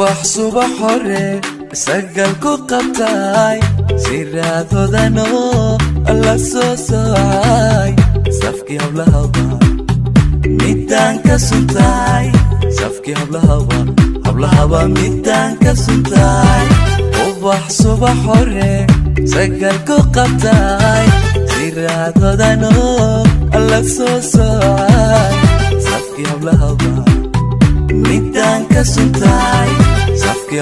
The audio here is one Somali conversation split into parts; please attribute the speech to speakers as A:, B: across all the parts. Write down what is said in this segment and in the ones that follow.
A: ubax subax hore sagalku qabtay siraadodano alla soo soocay safkii hablahaba midaan ka suntay safkii hablahaba midaan ka suntay ubax subax hore sagalku qabtay siraadodano alla soo soocay safkii hablahaba midaan ka suntay safkii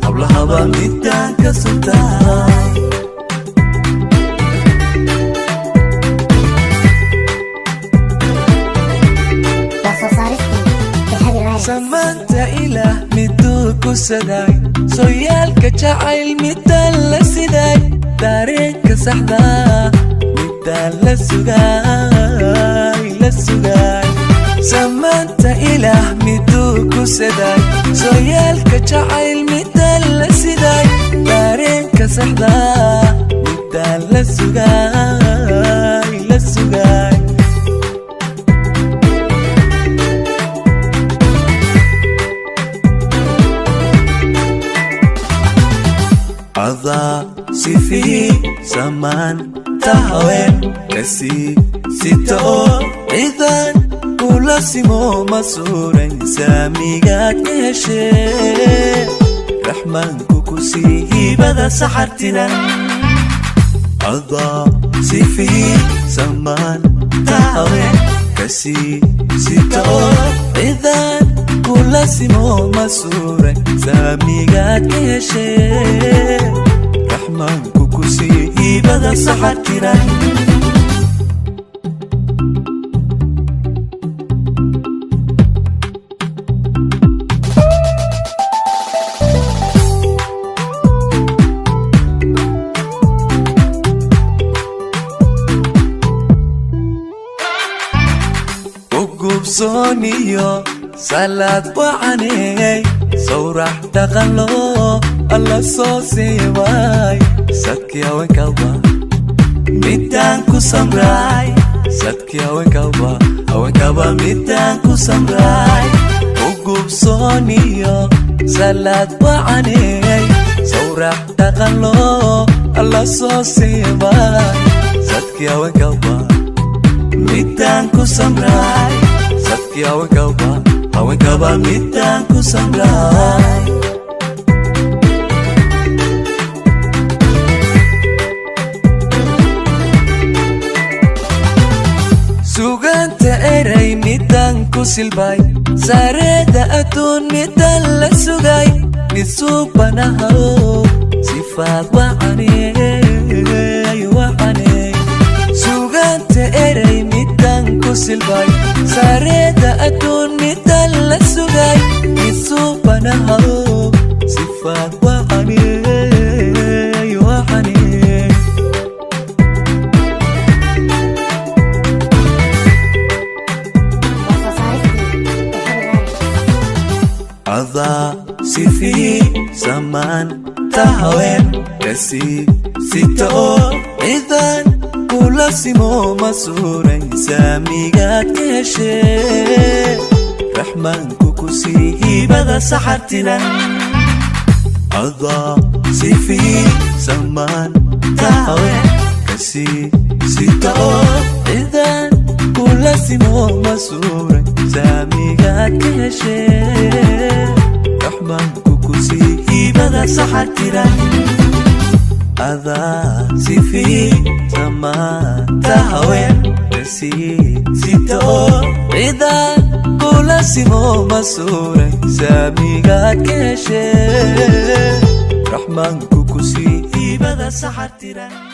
A: hablahaba midaan ka suntay samaanta ilaah miduu ku saday sooyaalka jacayl midaan la siday dareenka saxda midaan la sugay samaanta ilaah miduu ku saday sooyaalka jacayl midaan la siday dareenka saxda midaan la sugay عذا سيفي سمان تهوين كسي ستو إذن كل سمو مسورين ساميقات كهشي رحمن كوكوسي بدا سحرتنا عذا سيفي سمان تهوين كسي ستو إذن كل سمو مسورين ساميقات كهشي رحمن كوكوسي بدا سحرتنا وقبصونيو صلاة وعني صورح تغلو الله صوصي واي سكيا وينكوا ميدان كو سمراي سكيا وينكوا ميدان كو سمراي وقبصونيو صلاة وعني صورح تغلو الله صوصي واي سكيا وينكوا ميدان كو سمراي سكيا وينكوا ميدان كو سمراي suganta eray midaan ku silbay sareeda aduun midaan la sugay misuubanaho sifaad wacane suganta eray midaan ku silbay sareeda aduun midaan la sugay misuubanaho sifaad wacane عذا سيفي سمان تهوين كسي ستو إذن كل سمو مسورين ساميقات كهشي رحمن كوكوسي بدا سحرتنا عذا سيفي سمان تهوين كسي ستو إذن كل سمو مسورين ساميقات كهشي رحمن كوكوسي بدا سحرتنا عذا سيفي سمان تهوين كسي ستو إذن كل سمو مسورين ساميقات كهشي رحمن كوكوسي بدا سحرتنا